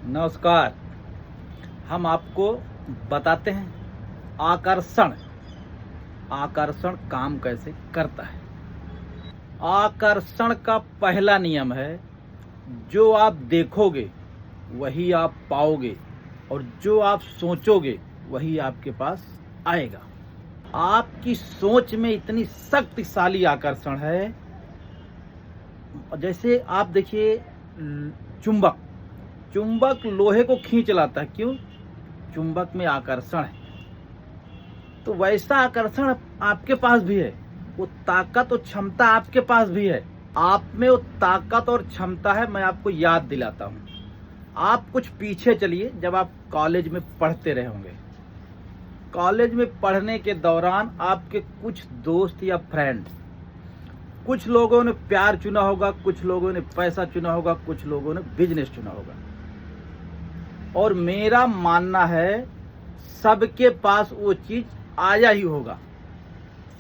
नमस्कार। हम आपको बताते हैं आकर्षण आकर्षण काम कैसे करता है। आकर्षण का पहला नियम है, जो आप देखोगे वही आप पाओगे और जो आप सोचोगे वही आपके पास आएगा। आपकी सोच में इतनी शक्तिशाली आकर्षण है। जैसे आप देखिए, चुंबक चुंबक लोहे को खींच लाता है। क्यों? चुंबक में आकर्षण है। तो वैसा आकर्षण आपके पास भी है। वो ताकत और क्षमता आपके पास भी है। आप में वो ताकत और क्षमता है। मैं आपको याद दिलाता हूँ। आप कुछ पीछे चलिए, जब आप कॉलेज में पढ़ते रहे होंगे। कॉलेज में पढ़ने के दौरान आपके कुछ दोस्त या फ्रेंड, कुछ लोगों ने प्यार चुना होगा, कुछ लोगों ने पैसा चुना होगा, कुछ लोगों ने बिजनेस चुना होगा। और मेरा मानना है सबके पास वो चीज आया ही होगा,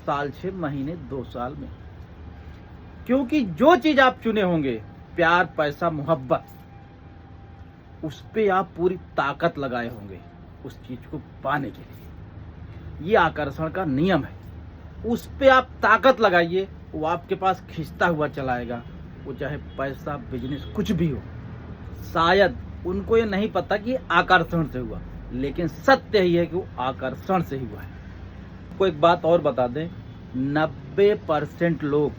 साल 6 महीने 2 साल में। क्योंकि जो चीज आप चुने होंगे, प्यार, पैसा, मोहब्बत, उस पे आप पूरी ताकत लगाए होंगे उस चीज को पाने के लिए। ये आकर्षण का नियम है। उस पे आप ताकत लगाइए, वो आपके पास खिंचता हुआ चला आएगा। वो चाहे पैसा, बिजनेस, कुछ भी हो। शायद उनको ये नहीं पता कि आकर्षण से हुआ, लेकिन सत्य ही है कि वो आकर्षण से ही हुआ है। को एक बात और बता दें, 90% लोग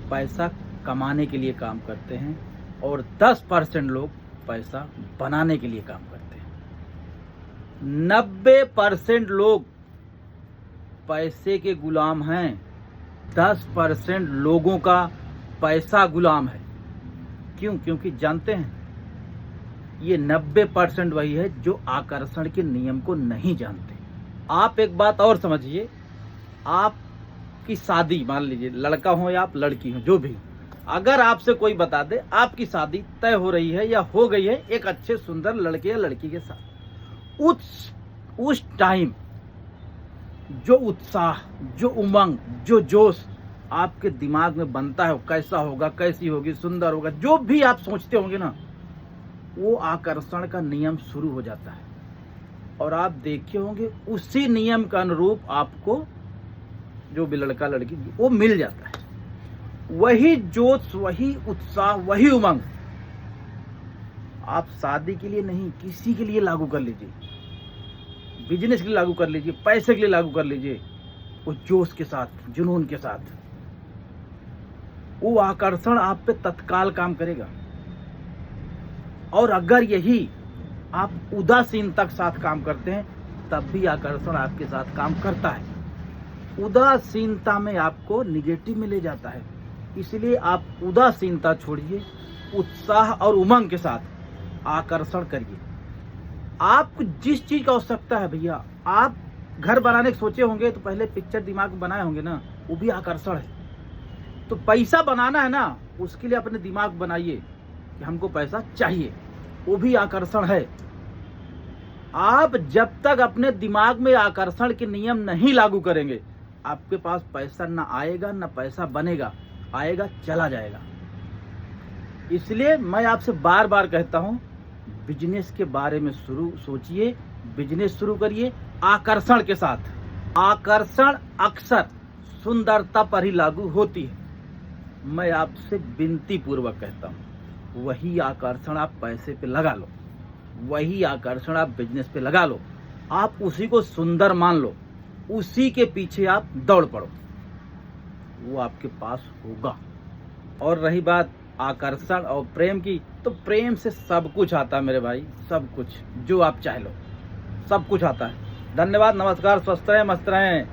पैसा कमाने के लिए काम करते हैं और 10% लोग पैसा बनाने के लिए काम करते हैं। 90% लोग पैसे के गुलाम हैं, 10% लोगों का पैसा गुलाम है। क्यों? क्योंकि जानते हैं, ये 90% वही है जो आकर्षण के नियम को नहीं जानते। आप एक बात और समझिए, आपकी शादी, मान लीजिए लड़का हो या आप लड़की हो, जो भी, अगर आपसे कोई बता दे आपकी शादी तय हो रही है या हो गई है एक अच्छे सुंदर लड़के या लड़की के साथ, उस टाइम जो उत्साह, जो उमंग, जो जोश आपके दिमाग में बनता है, कैसा होगा, कैसी होगी, सुंदर होगा, जो भी आप सोचते होंगे ना, वो आकर्षण का नियम शुरू हो जाता है। और आप देखे होंगे उसी नियम के अनुरूप आपको जो भी लड़का लड़की वो मिल जाता है। वही जोश, वही उत्साह, वही उमंग आप शादी के लिए नहीं, किसी के लिए लागू कर लीजिए। बिजनेस के लिए लागू कर लीजिए, पैसे के लिए लागू कर लीजिए। वो जोश के साथ, जुनून के साथ, वो आकर्षण आप पे तत्काल काम करेगा। और अगर यही आप उदासीनता के साथ काम करते हैं, तब भी आकर्षण आपके साथ काम करता है। उदासीनता में आपको निगेटिव में ले जाता है। इसलिए आप उदासीनता छोड़िए, उत्साह और उमंग के साथ आकर्षण करिए। आपको जिस चीज का आवश्यकता है भैया, आप घर बनाने के सोचे होंगे तो पहले पिक्चर दिमाग में बनाए होंगे ना, वो भी आकर्षण है। तो पैसा बनाना है ना, उसके लिए अपने दिमाग बनाइए कि हमको पैसा चाहिए, वो भी आकर्षण है। आप जब तक अपने दिमाग में आकर्षण के नियम नहीं लागू करेंगे, आपके पास पैसा ना आएगा, ना पैसा बनेगा, आएगा चला जाएगा। इसलिए मैं आपसे बार बार कहता हूं, बिजनेस के बारे में सोचिए, बिजनेस शुरू करिए आकर्षण के साथ। आकर्षण अक्सर सुंदरता पर ही लागू होती है। मैं आपसे विनती पूर्वक कहता हूं, वही आकर्षण आप पैसे पे लगा लो, वही आकर्षण आप बिजनेस पे लगा लो। आप उसी को सुंदर मान लो, उसी के पीछे आप दौड़ पड़ो, वो आपके पास होगा। और रही बात आकर्षण और प्रेम की, तो प्रेम से सब कुछ आता है मेरे भाई, सब कुछ जो आप चाह लो, सब कुछ आता है। धन्यवाद, नमस्कार, स्वस्थ रहें, मस्त रहें।